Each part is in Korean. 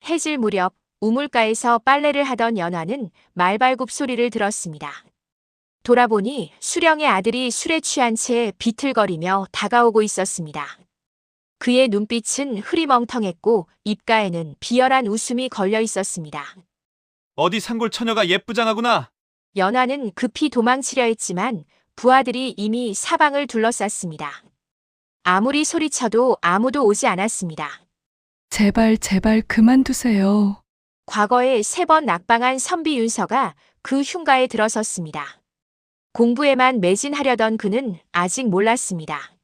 해질 무렵 우물가에서 빨래를 하던 연화는 말발굽 소리를 들었습니다. 돌아보니 수령의 아들이 술에 취한 채 비틀거리며 다가오고 있었습니다. 그의 눈빛은 흐리멍텅했고 입가에는 비열한 웃음이 걸려 있었습니다. 어디 산골 처녀가 예쁘장하구나. 연화는 급히 도망치려 했지만 부하들이 이미 사방을 둘러쌌습니다. 아무리 소리쳐도 아무도 오지 않았습니다. 제발, 제발 그만두세요. 과거에 3번 낙방한 선비 윤서가 그 흉가에 들어섰습니다. 공부에만 매진하려던 그는 아직 몰랐습니다.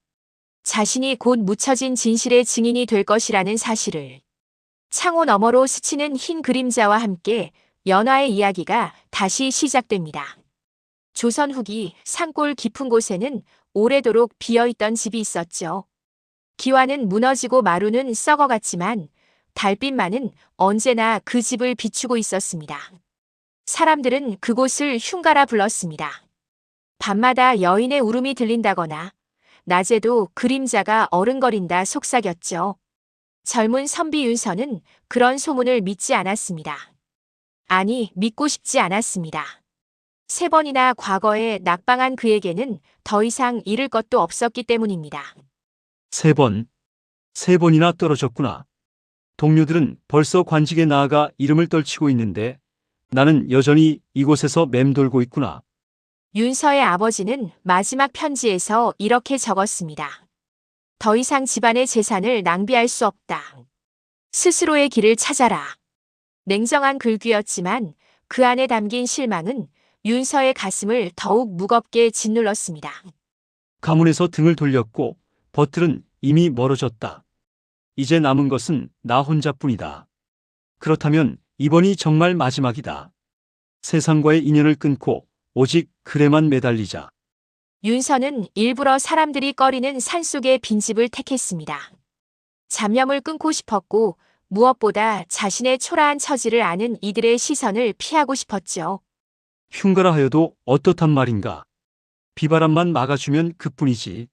자신이 곧 묻혀진 진실의 증인이 될 것이라는 사실을. 창호 너머로 스치는 흰 그림자와 함께 연화의 이야기가 다시 시작됩니다. 조선 후기 산골 깊은 곳에는 오래도록 비어있던 집이 있었죠. 기와는 무너지고 마루는 썩어갔지만 달빛만은 언제나 그 집을 비추고 있었습니다. 사람들은 그곳을 흉가라 불렀습니다. 밤마다 여인의 울음이 들린다거나 낮에도 그림자가 어른거린다 속삭였죠. 젊은 선비 윤서는 그런 소문을 믿지 않았습니다. 아니, 믿고 싶지 않았습니다. 3번이나 과거에 낙방한 그에게는 더 이상 잃을 것도 없었기 때문입니다. 3번. 3번이나 떨어졌구나. 동료들은 벌써 관직에 나아가 이름을 떨치고 있는데 나는 여전히 이곳에서 맴돌고 있구나. 윤서의 아버지는 마지막 편지에서 이렇게 적었습니다. 더 이상 집안의 재산을 낭비할 수 없다. 스스로의 길을 찾아라. 냉정한 글귀였지만 그 안에 담긴 실망은 윤서의 가슴을 더욱 무겁게 짓눌렀습니다. 가문에서 등을 돌렸고 버틀은 이미 멀어졌다. 이제 남은 것은 나 혼자뿐이다. 그렇다면 이번이 정말 마지막이다. 세상과의 인연을 끊고 오직 글에만 매달리자. 윤서는 일부러 사람들이 꺼리는 산속의 빈집을 택했습니다. 잡념을 끊고 싶었고 무엇보다 자신의 초라한 처지를 아는 이들의 시선을 피하고 싶었죠. 흉가라 하여도 어떻단 말인가. 비바람만 막아주면 그뿐이지.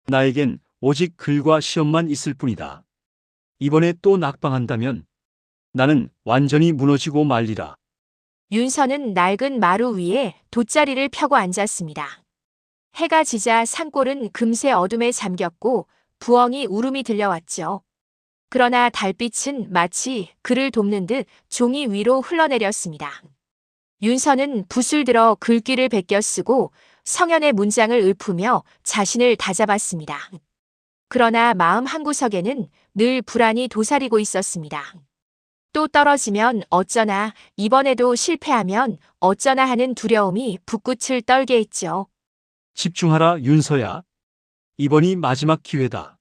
나에겐 오직 글과 시험만 있을 뿐이다. 이번에 또 낙방한다면 나는 완전히 무너지고 말리라. 윤서는 낡은 마루 위에 돗자리를 펴고 앉았습니다. 해가 지자 산골은 금세 어둠에 잠겼고 부엉이 울음이 들려왔죠. 그러나 달빛은 마치 그를 돕는 듯 종이 위로 흘러내렸습니다. 윤서는 붓을 들어 글귀를 베껴 쓰고 성현의 문장을 읊으며 자신을 다잡았습니다. 그러나 마음 한구석에는 늘 불안이 도사리고 있었습니다. 또 떨어지면 어쩌나, 이번에도 실패하면 어쩌나 하는 두려움이 붓끝을 떨게 했죠. 집중하라 윤서야. 이번이 마지막 기회다.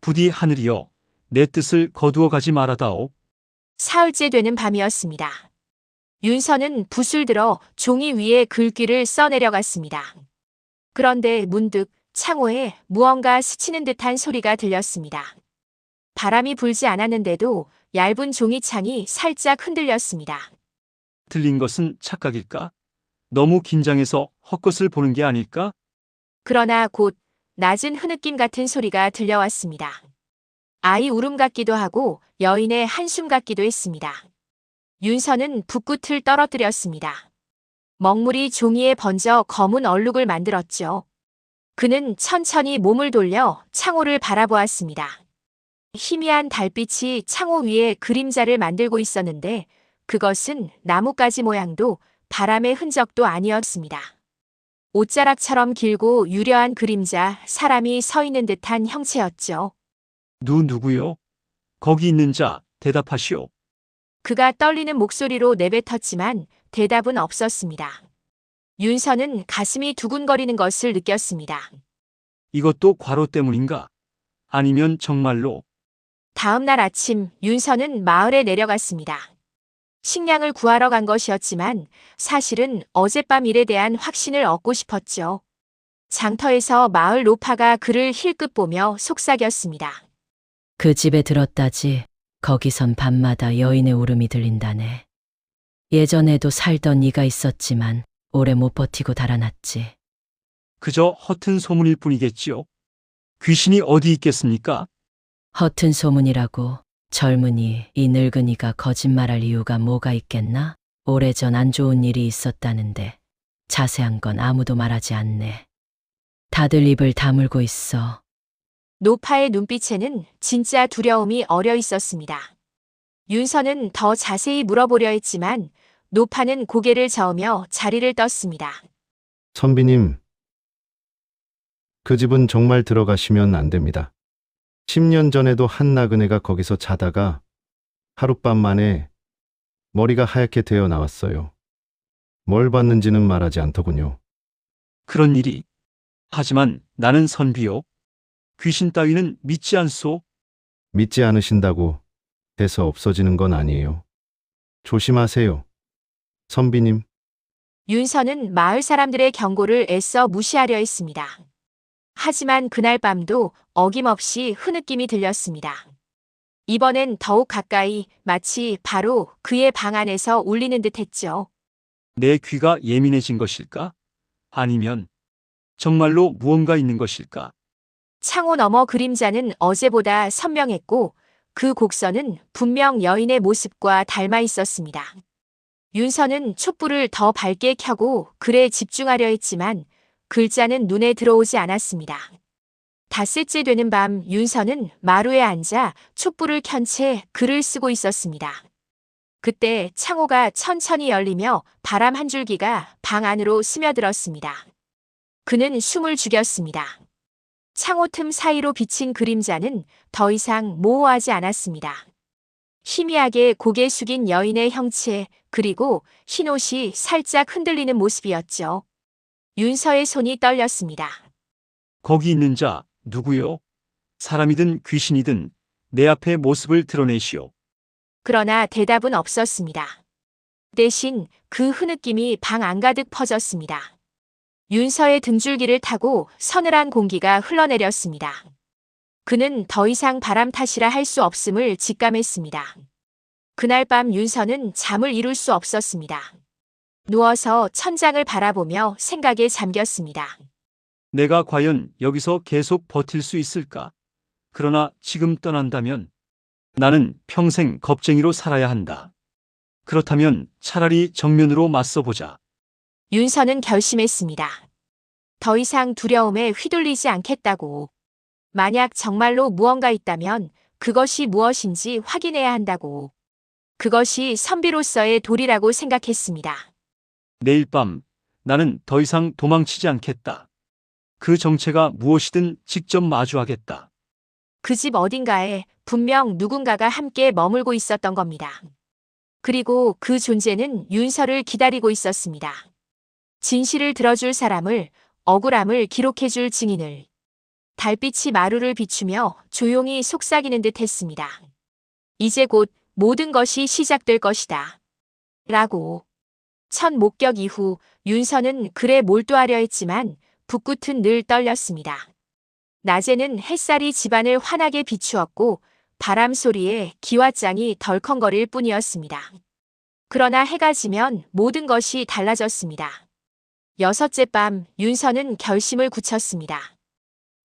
부디 하늘이여 내 뜻을 거두어 가지 말아다오. 사흘째 되는 밤이었습니다. 윤서는 붓을 들어 종이 위에 글귀를 써내려갔습니다. 그런데 문득 창호에 무언가 스치는 듯한 소리가 들렸습니다. 바람이 불지 않았는데도 얇은 종이창이 살짝 흔들렸습니다. 들린 것은 착각일까? 너무 긴장해서 헛것을 보는 게 아닐까? 그러나 곧 낮은 흐느낌 같은 소리가 들려왔습니다. 아이 울음 같기도 하고 여인의 한숨 같기도 했습니다. 윤서는 붓끝을 떨어뜨렸습니다. 먹물이 종이에 번져 검은 얼룩을 만들었죠. 그는 천천히 몸을 돌려 창호를 바라보았습니다. 희미한 달빛이 창호 위에 그림자를 만들고 있었는데 그것은 나뭇가지 모양도 바람의 흔적도 아니었습니다. 옷자락처럼 길고 유려한 그림자, 사람이 서 있는 듯한 형체였죠. 누구요? 거기 있는 자 대답하시오. 그가 떨리는 목소리로 내뱉었지만 대답은 없었습니다. 윤서는 가슴이 두근거리는 것을 느꼈습니다. 이것도 과로 때문인가? 아니면 정말로? 다음 날 아침 윤서는 마을에 내려갔습니다. 식량을 구하러 간 것이었지만 사실은 어젯밤 일에 대한 확신을 얻고 싶었죠. 장터에서 마을 노파가 그를 힐끗 보며 속삭였습니다. 그 집에 들었다지. 거기선 밤마다 여인의 울음이 들린다네. 예전에도 살던 이가 있었지만 오래 못 버티고 달아났지. 그저 허튼 소문일 뿐이겠지요. 귀신이 어디 있겠습니까? 허튼 소문이라고 젊은이, 이 늙은이가 거짓말할 이유가 뭐가 있겠나? 오래전 안 좋은 일이 있었다는데 자세한 건 아무도 말하지 않네. 다들 입을 다물고 있어. 노파의 눈빛에는 진짜 두려움이 어려 있었습니다. 윤서는 더 자세히 물어보려 했지만 노파는 고개를 저으며 자리를 떴습니다. 선비님, 그 집은 정말 들어가시면 안 됩니다. 10년 전에도 한 나그네가 거기서 자다가 하룻밤 만에 머리가 하얗게 되어 나왔어요. 뭘 봤는지는 말하지 않더군요. 그런 일이. 하지만 나는 선비요. 귀신 따위는 믿지 않소. 믿지 않으신다고 해서 없어지는 건 아니에요. 조심하세요. 선비님, 윤서는 마을 사람들의 경고를 애써 무시하려 했습니다. 하지만 그날 밤도 어김없이 흐느낌이 들렸습니다. 이번엔 더욱 가까이 마치 바로 그의 방 안에서 울리는 듯 했죠. 내 귀가 예민해진 것일까? 아니면 정말로 무언가 있는 것일까? 창호 너머 그림자는 어제보다 선명했고 그 곡선은 분명 여인의 모습과 닮아 있었습니다. 윤서는 촛불을 더 밝게 켜고 글에 집중하려 했지만 글자는 눈에 들어오지 않았습니다. 닷새째 되는 밤 윤서는 마루에 앉아 촛불을 켠 채 글을 쓰고 있었습니다. 그때 창호가 천천히 열리며 바람 한 줄기가 방 안으로 스며들었습니다. 그는 숨을 죽였습니다. 창호 틈 사이로 비친 그림자는 더 이상 모호하지 않았습니다. 희미하게 고개 숙인 여인의 형체 그리고 흰옷이 살짝 흔들리는 모습이었죠. 윤서의 손이 떨렸습니다. 거기 있는 자 누구요? 사람이든 귀신이든 내 앞에 모습을 드러내시오. 그러나 대답은 없었습니다. 대신 그 흐느낌이 방 안가득 퍼졌습니다. 윤서의 등줄기를 타고 서늘한 공기가 흘러내렸습니다. 그는 더 이상 바람 탓이라 할 수 없음을 직감했습니다. 그날 밤 윤서는 잠을 이룰 수 없었습니다. 누워서 천장을 바라보며 생각에 잠겼습니다. 내가 과연 여기서 계속 버틸 수 있을까? 그러나 지금 떠난다면 나는 평생 겁쟁이로 살아야 한다. 그렇다면 차라리 정면으로 맞서보자. 윤서는 결심했습니다. 더 이상 두려움에 휘둘리지 않겠다고. 만약 정말로 무언가 있다면 그것이 무엇인지 확인해야 한다고. 그것이 선비로서의 도리라고 생각했습니다. 내일 밤 나는 더 이상 도망치지 않겠다. 그 정체가 무엇이든 직접 마주하겠다. 그 집 어딘가에 분명 누군가가 함께 머물고 있었던 겁니다. 그리고 그 존재는 윤서를 기다리고 있었습니다. 진실을 들어줄 사람을, 억울함을 기록해줄 증인을. 달빛이 마루를 비추며 조용히 속삭이는 듯 했습니다. 이제 곧 모든 것이 시작될 것이다. 라고. 첫 목격 이후 윤서는 글에 몰두하려 했지만 붓끝은 늘 떨렸습니다. 낮에는 햇살이 집안을 환하게 비추었고 바람 소리에 기와장이 덜컹거릴 뿐이었습니다. 그러나 해가 지면 모든 것이 달라졌습니다. 여섯째 밤 윤서는 결심을 굳혔습니다.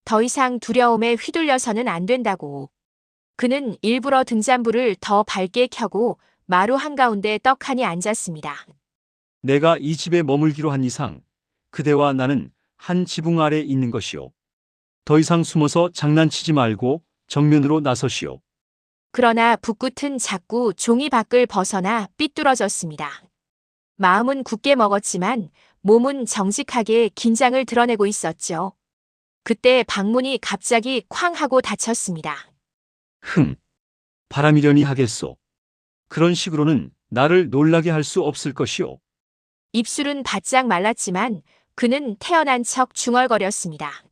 더 이상 두려움에 휘둘려서는 안 된다고. 그는 일부러 등잔불을 더 밝게 켜고 마루 한가운데 떡하니 앉았습니다. 내가 이 집에 머물기로 한 이상 그대와 나는 한 지붕 아래 있는 것이오. 더 이상 숨어서 장난치지 말고 정면으로 나서시오. 그러나 붓끝은 자꾸 종이 밖을 벗어나 삐뚤어졌습니다. 마음은 굳게 먹었지만 몸은 정직하게 긴장을 드러내고 있었죠. 그때 방문이 갑자기 쾅 하고 닫혔습니다. 바람이려니 하겠소. 그런 식으로는 나를 놀라게 할 수 없을 것이오. 입술은 바짝 말랐지만 그는 태어난 척 중얼거렸습니다.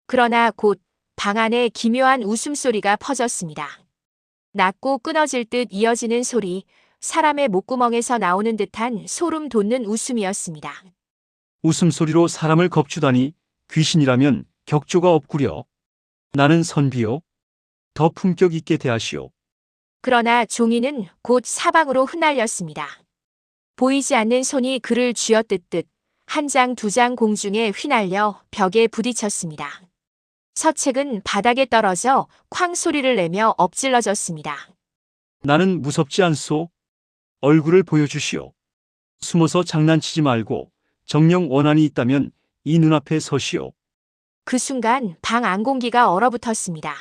그러나 곧 방 안에 기묘한 웃음소리가 퍼졌습니다. 낮고 끊어질 듯 이어지는 소리, 사람의 목구멍에서 나오는 듯한 소름 돋는 웃음이었습니다. 웃음소리로 사람을 겁주다니 귀신이라면 격조가 없구려. 나는 선비요. 더 품격 있게 대하시오. 그러나 종이는 곧 사방으로 흩날렸습니다. 보이지 않는 손이 그를 쥐어뜯듯 한 장 두 장 공중에 휘날려 벽에 부딪혔습니다. 서책은 바닥에 떨어져 쾅 소리를 내며 엎질러졌습니다. 나는 무섭지 않소. 얼굴을 보여주시오. 숨어서 장난치지 말고 정령 원한이 있다면 이 눈앞에 서시오. 그 순간 방 안 공기가 얼어붙었습니다.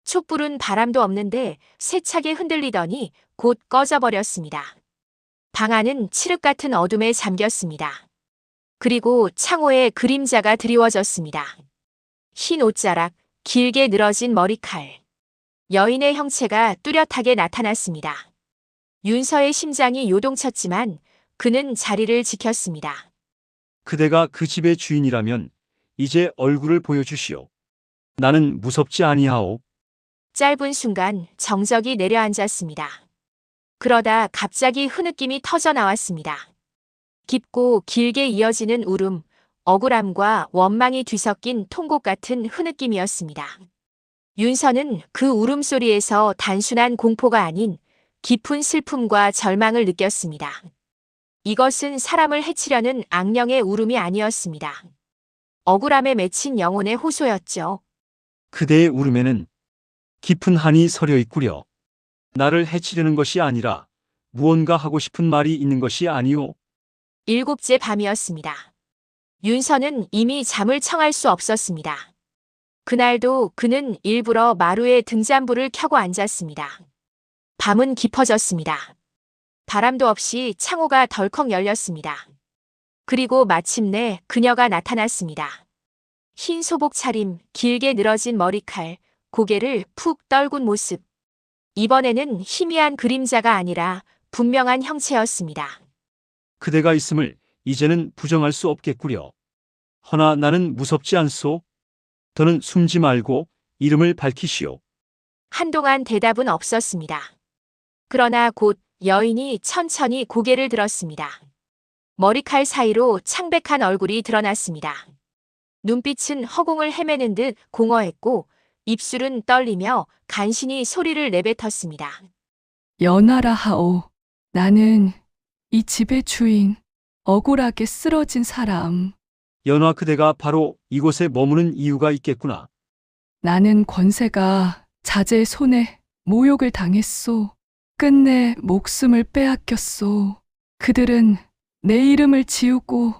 촛불은 바람도 없는데 세차게 흔들리더니 곧 꺼져버렸습니다. 방 안은 칠흑 같은 어둠에 잠겼습니다. 그리고 창호에 그림자가 드리워졌습니다. 흰 옷자락, 길게 늘어진 머리칼. 여인의 형체가 뚜렷하게 나타났습니다. 윤서의 심장이 요동쳤지만 그는 자리를 지켰습니다. 그대가 그 집의 주인이라면 이제 얼굴을 보여주시오. 나는 무섭지 아니하오. 짧은 순간 정적이 내려앉았습니다. 그러다 갑자기 흐느낌이 터져 나왔습니다. 깊고 길게 이어지는 울음, 억울함과 원망이 뒤섞인 통곡 같은 흐느낌이었습니다. 윤서는 그 울음소리에서 단순한 공포가 아닌 깊은 슬픔과 절망을 느꼈습니다. 이것은 사람을 해치려는 악령의 울음이 아니었습니다. 억울함에 맺힌 영혼의 호소였죠. 그대의 울음에는 깊은 한이 서려 있구려. 나를 해치려는 것이 아니라 무언가 하고 싶은 말이 있는 것이 아니오. 7째 밤이었습니다. 윤서는 이미 잠을 청할 수 없었습니다. 그날도 그는 일부러 마루에 등잔불을 켜고 앉았습니다. 밤은 깊어졌습니다. 바람도 없이 창호가 덜컥 열렸습니다. 그리고 마침내 그녀가 나타났습니다. 흰 소복 차림, 길게 늘어진 머리칼, 고개를 푹 떨군 모습. 이번에는 희미한 그림자가 아니라 분명한 형체였습니다. 그대가 있음을 이제는 부정할 수 없겠구려. 허나 나는 무섭지 않소. 더는 숨지 말고 이름을 밝히시오. 한동안 대답은 없었습니다. 그러나 곧 여인이 천천히 고개를 들었습니다. 머리칼 사이로 창백한 얼굴이 드러났습니다. 눈빛은 허공을 헤매는 듯 공허했고 입술은 떨리며 간신히 소리를 내뱉었습니다. 연하라 하오. 나는 이 집의 주인, 억울하게 쓰러진 사람. 연화 그대가 바로 이곳에 머무는 이유가 있겠구나. 나는 권세가 자제의 손에 모욕을 당했소. 끝내 목숨을 빼앗겼소. 그들은 내 이름을 지우고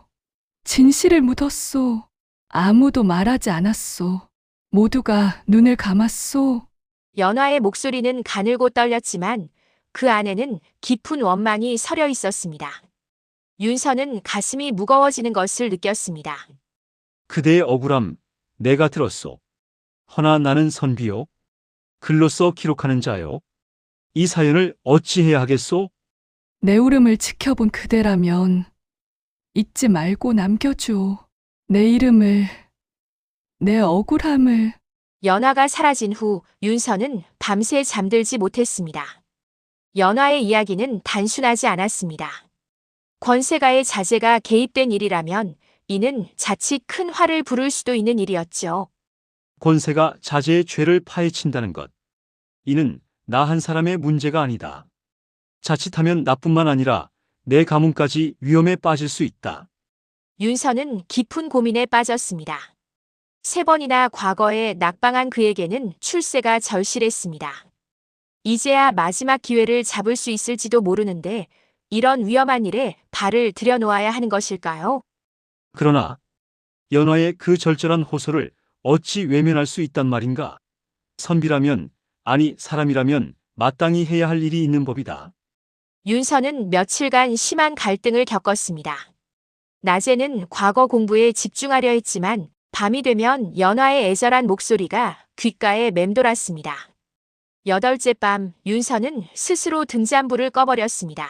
진실을 묻었소. 아무도 말하지 않았소. 모두가 눈을 감았소. 연화의 목소리는 가늘고 떨렸지만 그 안에는 깊은 원망이 서려 있었습니다. 윤서는 가슴이 무거워지는 것을 느꼈습니다. 그대의 억울함 내가 들었소. 허나 나는 선비요. 글로써 기록하는 자요. 이 사연을 어찌해야 하겠소? 내 울음을 지켜본 그대라면 잊지 말고 남겨줘. 내 이름을, 내 억울함을. 연화가 사라진 후 윤서는 밤새 잠들지 못했습니다. 연화의 이야기는 단순하지 않았습니다. 권세가의 자제가 개입된 일이라면 이는 자칫 큰 화를 부를 수도 있는 일이었죠. 권세가 자제의 죄를 파헤친다는 것. 이는 나 한 사람의 문제가 아니다. 자칫하면 나뿐만 아니라 내 가문까지 위험에 빠질 수 있다. 윤서는 깊은 고민에 빠졌습니다. 3번이나 과거에 낙방한 그에게는 출세가 절실했습니다. 이제야 마지막 기회를 잡을 수 있을지도 모르는데 이런 위험한 일에 발을 들여놓아야 하는 것일까요? 그러나 연화의 그 절절한 호소를 어찌 외면할 수 있단 말인가? 선비라면, 아니 사람이라면 마땅히 해야 할 일이 있는 법이다. 윤서는 며칠간 심한 갈등을 겪었습니다. 낮에는 과거 공부에 집중하려 했지만 밤이 되면 연화의 애절한 목소리가 귓가에 맴돌았습니다. 8째 밤 윤서는 스스로 등잔불을 꺼버렸습니다.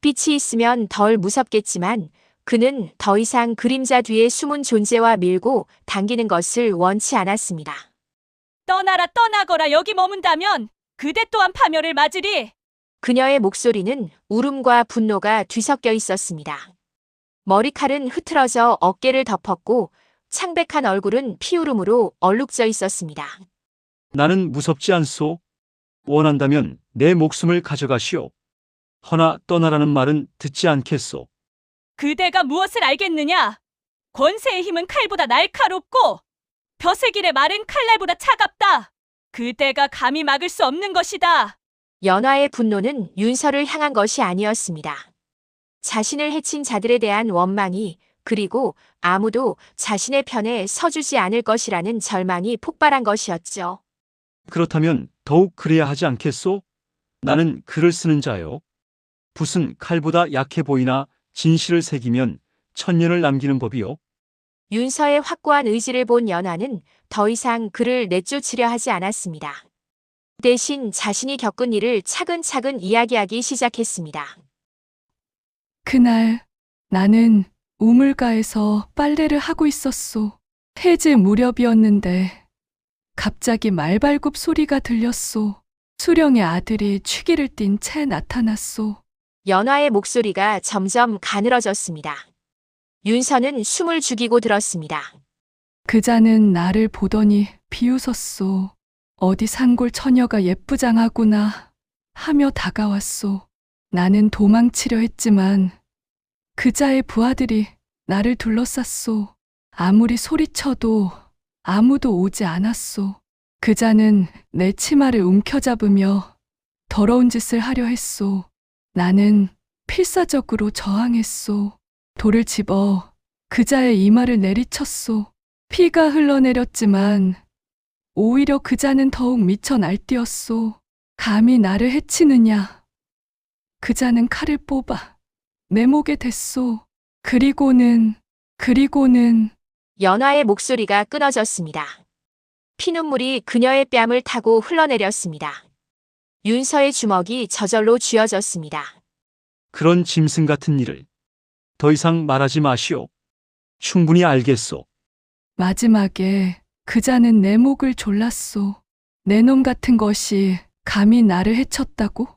빛이 있으면 덜 무섭겠지만 그는 더 이상 그림자 뒤에 숨은 존재와 밀고 당기는 것을 원치 않았습니다. 떠나라 떠나거라 여기 머문다면 그대 또한 파멸을 맞으리. 그녀의 목소리는 울음과 분노가 뒤섞여 있었습니다. 머리칼은 흐트러져 어깨를 덮었고 창백한 얼굴은 피울음으로 얼룩져 있었습니다. 나는 무섭지 않소. 원한다면 내 목숨을 가져가시오. 허나 떠나라는 말은 듣지 않겠소. 그대가 무엇을 알겠느냐? 권세의 힘은 칼보다 날카롭고 벼슬길의 말은 칼날보다 차갑다. 그대가 감히 막을 수 없는 것이다. 연화의 분노는 윤서를 향한 것이 아니었습니다. 자신을 해친 자들에 대한 원망이, 그리고 아무도 자신의 편에 서주지 않을 것이라는 절망이 폭발한 것이었죠. 그렇다면 더욱 그래야 하지 않겠소? 나는 글을 쓰는 자요. 붓은 칼보다 약해 보이나 진실을 새기면 천년을 남기는 법이요. 윤서의 확고한 의지를 본 연화는 더 이상 그를 내쫓으려 하지 않았습니다. 대신 자신이 겪은 일을 차근차근 이야기하기 시작했습니다. 그날 나는 우물가에서 빨래를 하고 있었소. 해질 무렵이었는데 갑자기 말발굽 소리가 들렸소. 수령의 아들이 취기를 띤 채 나타났소. 연화의 목소리가 점점 가늘어졌습니다. 윤서는 숨을 죽이고 들었습니다. 그자는 나를 보더니 비웃었소. 어디 산골 처녀가 예쁘장하구나 하며 다가왔소. 나는 도망치려 했지만 그자의 부하들이 나를 둘러쌌소. 아무리 소리쳐도 아무도 오지 않았소. 그자는 내 치마를 움켜잡으며 더러운 짓을 하려 했소. 나는 필사적으로 저항했소. 돌을 집어 그자의 이마를 내리쳤소. 피가 흘러내렸지만 오히려 그자는 더욱 미쳐 날뛰었소. 감히 나를 해치느냐. 그자는 칼을 뽑아 내 목에 댔소. 그리고는 연화의 목소리가 끊어졌습니다. 피눈물이 그녀의 뺨을 타고 흘러내렸습니다. 윤서의 주먹이 저절로 쥐어졌습니다. 그런 짐승 같은 일을 더 이상 말하지 마시오. 충분히 알겠소. 마지막에 그자는 내 목을 졸랐소. 내 놈 같은 것이 감히 나를 해쳤다고?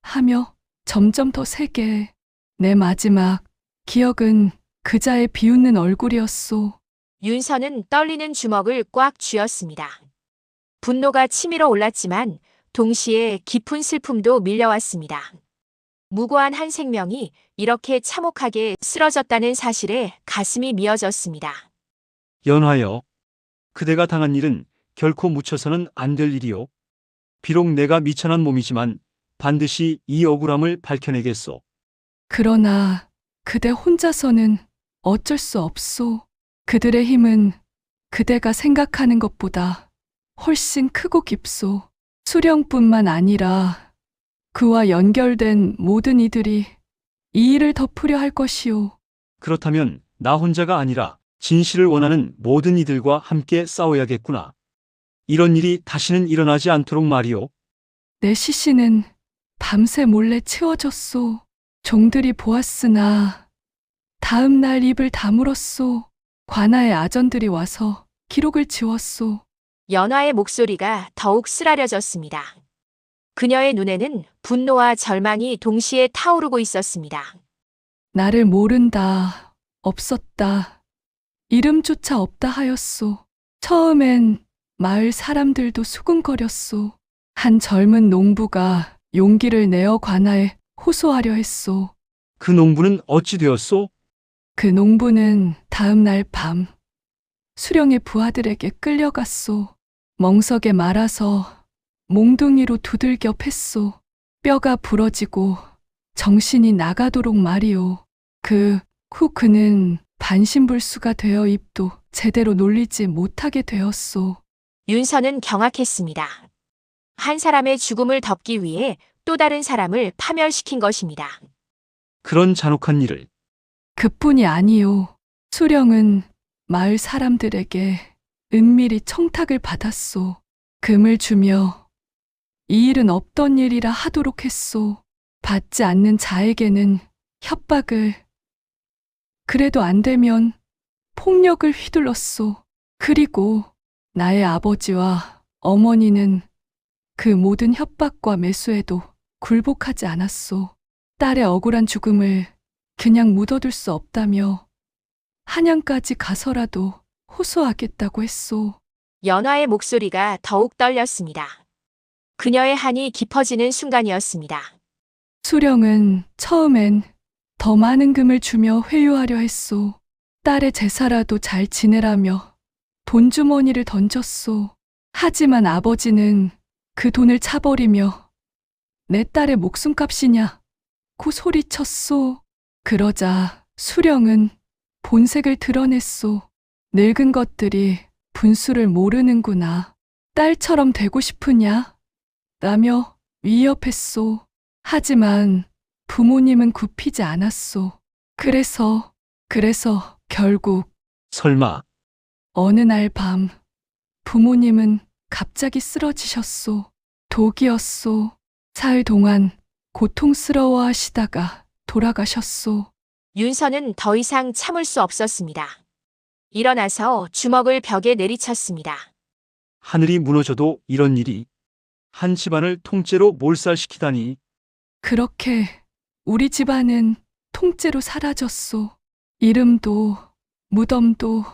하며 점점 더 세게. 내 마지막 기억은 그자의 비웃는 얼굴이었소. 윤서는 떨리는 주먹을 꽉 쥐었습니다. 분노가 치밀어 올랐지만 동시에 깊은 슬픔도 밀려왔습니다. 무고한 한 생명이 이렇게 참혹하게 쓰러졌다는 사실에 가슴이 미어졌습니다. 연하여, 그대가 당한 일은 결코 묻혀서는 안 될 일이오. 비록 내가 미천한 몸이지만 반드시 이 억울함을 밝혀내겠소. 그러나 그대 혼자서는 어쩔 수 없소. 그들의 힘은 그대가 생각하는 것보다 훨씬 크고 깊소. 수령뿐만 아니라 그와 연결된 모든 이들이 이 일을 덮으려 할 것이오. 그렇다면 나 혼자가 아니라 진실을 원하는 모든 이들과 함께 싸워야겠구나. 이런 일이 다시는 일어나지 않도록 말이오. 내 시신은 밤새 몰래 치워졌소. 종들이 보았으나 다음 날 입을 다물었소. 관아의 아전들이 와서 기록을 지웠소. 연화의 목소리가 더욱 쓰라려졌습니다. 그녀의 눈에는 분노와 절망이 동시에 타오르고 있었습니다. 나를 모른다, 없었다, 이름조차 없다 하였소. 처음엔 마을 사람들도 수군거렸소. 한 젊은 농부가 용기를 내어 관아에 호소하려 했소. 그 농부는 어찌 되었소? 그 농부는 다음 날 밤 수령의 부하들에게 끌려갔소. 멍석에 말아서 몽둥이로 두들겨 팼소. 뼈가 부러지고 정신이 나가도록 말이오. 그 후 그는 반신불수가 되어 입도 제대로 놀리지 못하게 되었소. 윤서는 경악했습니다. 한 사람의 죽음을 덮기 위해 또 다른 사람을 파멸시킨 것입니다. 그런 잔혹한 일을 그뿐이 아니오. 수령은 마을 사람들에게 은밀히 청탁을 받았소. 금을 주며 이 일은 없던 일이라 하도록 했소. 받지 않는 자에게는 협박을, 그래도 안 되면 폭력을 휘둘렀소. 그리고 나의 아버지와 어머니는 그 모든 협박과 매수에도 굴복하지 않았소. 딸의 억울한 죽음을 그냥 묻어둘 수 없다며 한양까지 가서라도 호소하겠다고 했소. 연화의 목소리가 더욱 떨렸습니다. 그녀의 한이 깊어지는 순간이었습니다. 수령은 처음엔 더 많은 금을 주며 회유하려 했소. 딸의 제사라도 잘 지내라며 돈주머니를 던졌소. 하지만 아버지는 그 돈을 차버리며 내 딸의 목숨값이냐? 고 소리쳤소. 그러자 수령은 본색을 드러냈소. 늙은 것들이 분수를 모르는구나. 딸처럼 되고 싶으냐? 라며 위협했소. 하지만 부모님은 굽히지 않았소. 그래서 결국 설마 어느 날 밤 부모님은 갑자기 쓰러지셨소. 독이었소. 사흘 동안 고통스러워 하시다가 돌아가셨소. 윤서는 더 이상 참을 수 없었습니다. 일어나서 주먹을 벽에 내리쳤습니다. 하늘이 무너져도 이런 일이 한 집안을 통째로 몰살시키다니. 그렇게 우리 집안은 통째로 사라졌소. 이름도 무덤도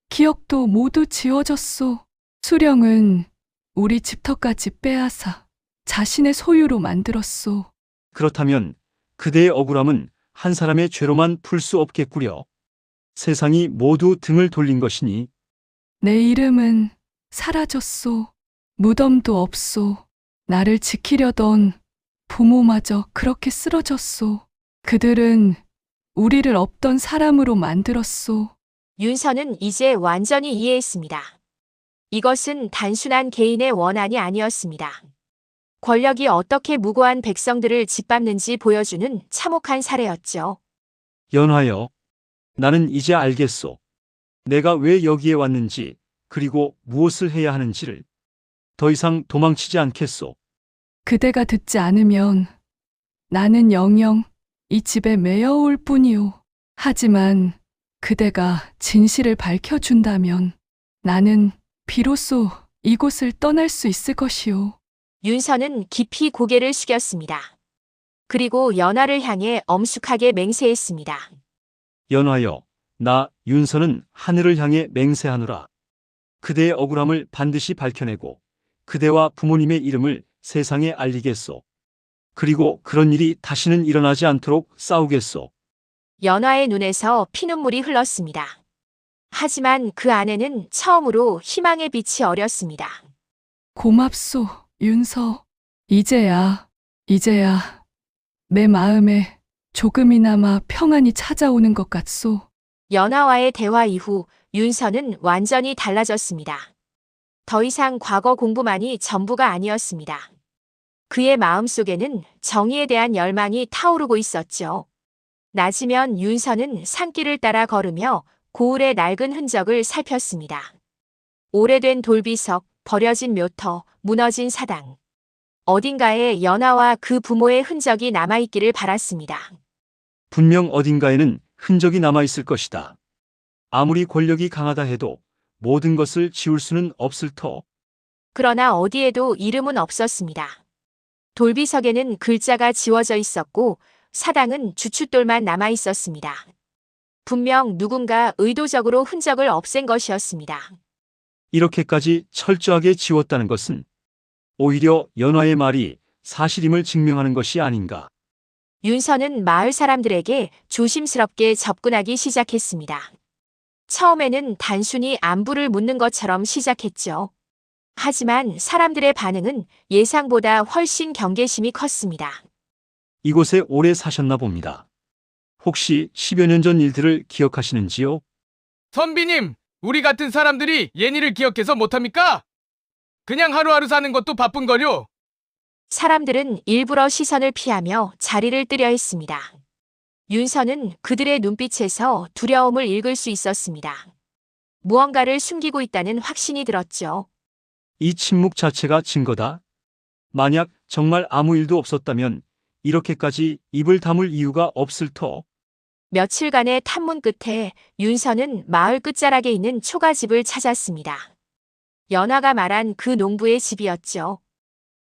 기억도 모두 지워졌소. 수령은 우리 집터까지 빼앗아 자신의 소유로 만들었소. 그렇다면 그대의 억울함은 한 사람의 죄로만 풀 수 없겠구려. 세상이 모두 등을 돌린 것이니. 내 이름은 사라졌소. 무덤도 없소. 나를 지키려던 부모마저 그렇게 쓰러졌소. 그들은 우리를 없던 사람으로 만들었소. 윤서는 이제 완전히 이해했습니다. 이것은 단순한 개인의 원한이 아니었습니다. 권력이 어떻게 무고한 백성들을 짓밟는지 보여주는 참혹한 사례였죠. 연하여, 나는 이제 알겠소. 내가 왜 여기에 왔는지, 그리고 무엇을 해야 하는지를. 더 이상 도망치지 않겠소. 그대가 듣지 않으면 나는 영영 이 집에 매여올 뿐이오. 하지만 그대가 진실을 밝혀준다면 나는 비로소 이곳을 떠날 수 있을 것이오. 윤서는 깊이 고개를 숙였습니다. 그리고 연하를 향해 엄숙하게 맹세했습니다. 연하여, 나 윤서는 하늘을 향해 맹세하노라. 그대의 억울함을 반드시 밝혀내고 그대와 부모님의 이름을 세상에 알리겠소. 그리고 그런 일이 다시는 일어나지 않도록 싸우겠소. 연하의 눈에서 피눈물이 흘렀습니다. 하지만 그 안에는 처음으로 희망의 빛이 어렸습니다. 고맙소, 윤서. 이제야 내 마음에 조금이나마 평안이 찾아오는 것 같소. 연하와의 대화 이후 윤서는 완전히 달라졌습니다. 더 이상 과거 공부만이 전부가 아니었습니다. 그의 마음속에는 정의에 대한 열망이 타오르고 있었죠. 낮이면 윤서는 산길을 따라 걸으며 고을의 낡은 흔적을 살폈습니다. 오래된 돌비석, 버려진 묘터, 무너진 사당. 어딘가에 연하와 그 부모의 흔적이 남아있기를 바랐습니다. 분명 어딘가에는 흔적이 남아있을 것이다. 아무리 권력이 강하다 해도 모든 것을 지울 수는 없을 터. 그러나 어디에도 이름은 없었습니다. 돌비석에는 글자가 지워져 있었고 사당은 주춧돌만 남아 있었습니다. 분명 누군가 의도적으로 흔적을 없앤 것이었습니다. 이렇게까지 철저하게 지웠다는 것은 오히려 연화의 말이 사실임을 증명하는 것이 아닌가. 윤서는 마을 사람들에게 조심스럽게 접근하기 시작했습니다. 처음에는 단순히 안부를 묻는 것처럼 시작했죠. 하지만 사람들의 반응은 예상보다 훨씬 경계심이 컸습니다. 이곳에 오래 사셨나 봅니다. 혹시 10여 년 전 일들을 기억하시는지요? 선비님, 우리 같은 사람들이 예니를 기억해서 못합니까? 그냥 하루하루 사는 것도 바쁜 거요. 사람들은 일부러 시선을 피하며 자리를 뜨려 했습니다. 윤서는 그들의 눈빛에서 두려움을 읽을 수 있었습니다. 무언가를 숨기고 있다는 확신이 들었죠. 이 침묵 자체가 증거다. 만약 정말 아무 일도 없었다면 이렇게까지 입을 다물 이유가 없을 터. 며칠간의 탐문 끝에 윤서는 마을 끝자락에 있는 초가집을 찾았습니다. 연화가 말한 그 농부의 집이었죠.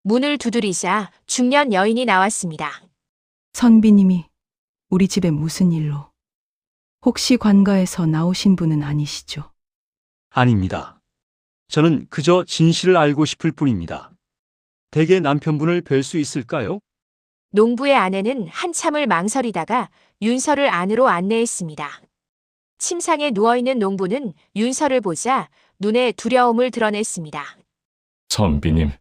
문을 두드리자 중년 여인이 나왔습니다. 선비님이 우리 집에 무슨 일로? 혹시 관가에서 나오신 분은 아니시죠? 아닙니다. 저는 그저 진실을 알고 싶을 뿐입니다. 댁의 남편분을 뵐 수 있을까요? 농부의 아내는 한참을 망설이다가 윤서를 안으로 안내했습니다. 침상에 누워있는 농부는 윤서를 보자 눈에 두려움을 드러냈습니다. 선비님,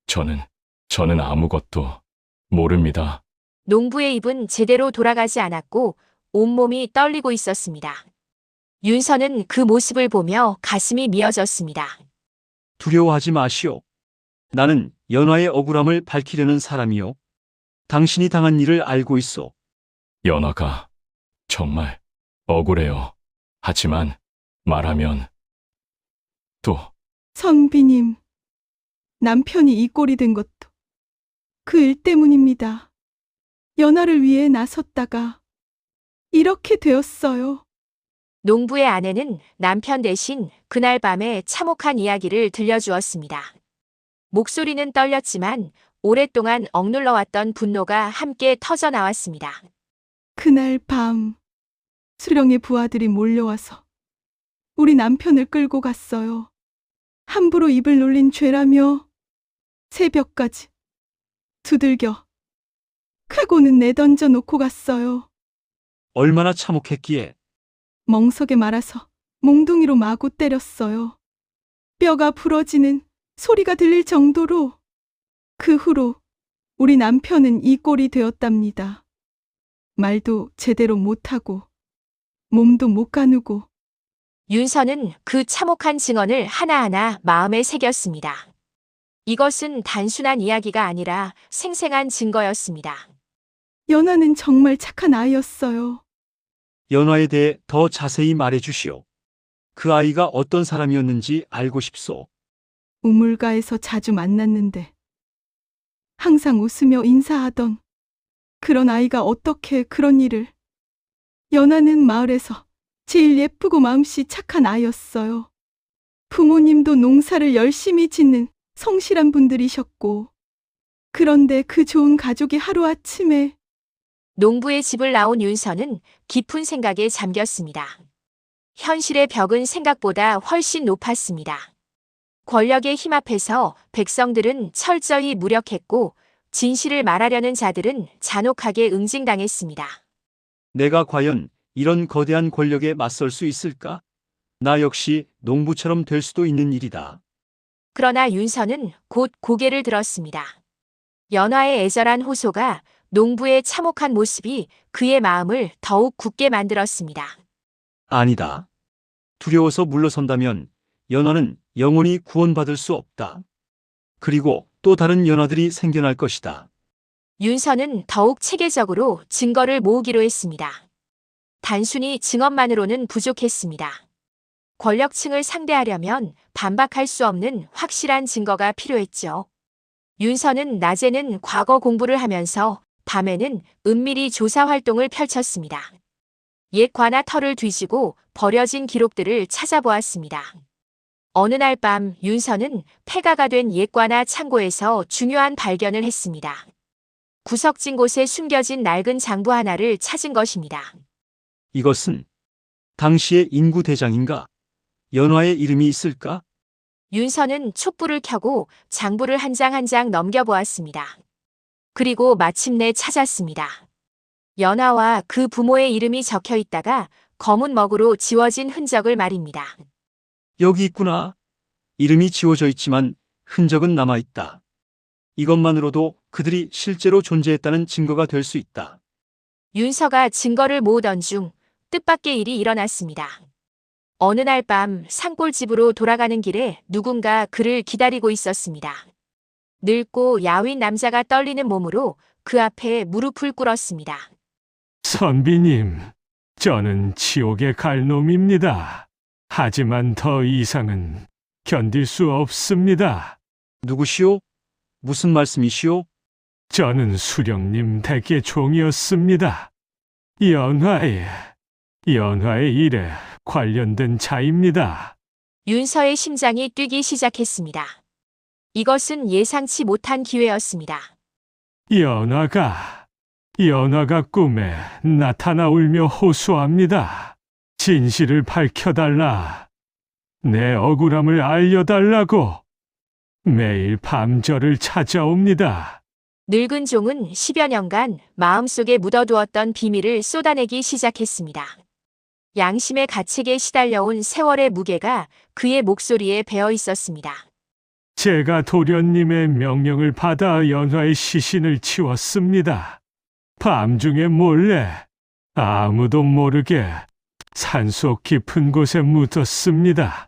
저는 아무것도 모릅니다. 농부의 입은 제대로 돌아가지 않았고 온몸이 떨리고 있었습니다. 윤서는 그 모습을 보며 가슴이 미어졌습니다. 두려워하지 마시오. 나는 연화의 억울함을 밝히려는 사람이요. 당신이 당한 일을 알고 있소. 연화가 정말 억울해요. 하지만 말하면 또 선비님, 남편이 이 꼴이 된 것도 그 일 때문입니다. 연하를 위해 나섰다가 이렇게 되었어요. 농부의 아내는 남편 대신 그날 밤에 참혹한 이야기를 들려주었습니다. 목소리는 떨렸지만 오랫동안 억눌러왔던 분노가 함께 터져 나왔습니다. 그날 밤 수령의 부하들이 몰려와서 우리 남편을 끌고 갔어요. 함부로 입을 놀린 죄라며 새벽까지 두들겨 카고는 내던져 놓고 갔어요. 얼마나 참혹했기에. 멍석에 말아서 몽둥이로 마구 때렸어요. 뼈가 부러지는 소리가 들릴 정도로. 그 후로 우리 남편은 이 꼴이 되었답니다. 말도 제대로 못하고 몸도 못 가누고. 윤서는 그 참혹한 증언을 하나하나 마음에 새겼습니다. 이것은 단순한 이야기가 아니라 생생한 증거였습니다. 연하는 정말 착한 아이였어요. 연화에 대해 더 자세히 말해 주시오. 그 아이가 어떤 사람이었는지 알고 싶소. 우물가에서 자주 만났는데 항상 웃으며 인사하던 그런 아이가 어떻게 그런 일을. 연하는 마을에서 제일 예쁘고 마음씨 착한 아이였어요. 부모님도 농사를 열심히 짓는 성실한 분들이셨고, 그런데 그 좋은 가족이 하루아침에. 농부의 집을 나온 윤서는 깊은 생각에 잠겼습니다. 현실의 벽은 생각보다 훨씬 높았습니다. 권력의 힘 앞에서 백성들은 철저히 무력했고 진실을 말하려는 자들은 잔혹하게 응징당했습니다. 내가 과연 이런 거대한 권력에 맞설 수 있을까? 나 역시 농부처럼 될 수도 있는 일이다. 그러나 윤서는 곧 고개를 들었습니다. 연화의 애절한 호소가 농부의 참혹한 모습이 그의 마음을 더욱 굳게 만들었습니다. 아니다. 두려워서 물러선다면 연화는 영원히 구원받을 수 없다. 그리고 또 다른 연화들이 생겨날 것이다. 윤서는 더욱 체계적으로 증거를 모으기로 했습니다. 단순히 증언만으로는 부족했습니다. 권력층을 상대하려면 반박할 수 없는 확실한 증거가 필요했죠. 윤서는 낮에는 과거 공부를 하면서 밤에는 은밀히 조사 활동을 펼쳤습니다. 옛 관아 터를 뒤지고 버려진 기록들을 찾아보았습니다. 어느 날 밤 윤서는 폐가가 된 옛 관아 창고에서 중요한 발견을 했습니다. 구석진 곳에 숨겨진 낡은 장부 하나를 찾은 것입니다. 이것은 당시의 인구 대장인가? 연화의 이름이 있을까? 윤서는 촛불을 켜고 장부를 한 장 한 장 넘겨보았습니다. 그리고 마침내 찾았습니다. 연화와 그 부모의 이름이 적혀 있다가 검은 먹으로 지워진 흔적을 말입니다. 여기 있구나. 이름이 지워져 있지만 흔적은 남아있다. 이것만으로도 그들이 실제로 존재했다는 증거가 될 수 있다. 윤서가 증거를 모으던 중 뜻밖의 일이 일어났습니다. 어느 날 밤 산골집으로 돌아가는 길에 누군가 그를 기다리고 있었습니다. 늙고 야윈 남자가 떨리는 몸으로 그 앞에 무릎을 꿇었습니다. 선비님, 저는 지옥에 갈 놈입니다. 하지만 더 이상은 견딜 수 없습니다. 누구시오? 무슨 말씀이시오? 저는 수령님 댁의 종이었습니다. 연화의 일에 관련된 자입니다. 윤서의 심장이 뛰기 시작했습니다. 이것은 예상치 못한 기회였습니다. 연화가 꿈에 나타나 울며 호소합니다. 진실을 밝혀달라. 내 억울함을 알려달라고. 매일 밤 저를 찾아옵니다. 늙은 종은 10여 년간 마음속에 묻어두었던 비밀을 쏟아내기 시작했습니다. 양심의 가책에 시달려온 세월의 무게가 그의 목소리에 배어 있었습니다. 제가 도련님의 명령을 받아 연화의 시신을 치웠습니다. 밤중에 몰래 아무도 모르게 산속 깊은 곳에 묻었습니다.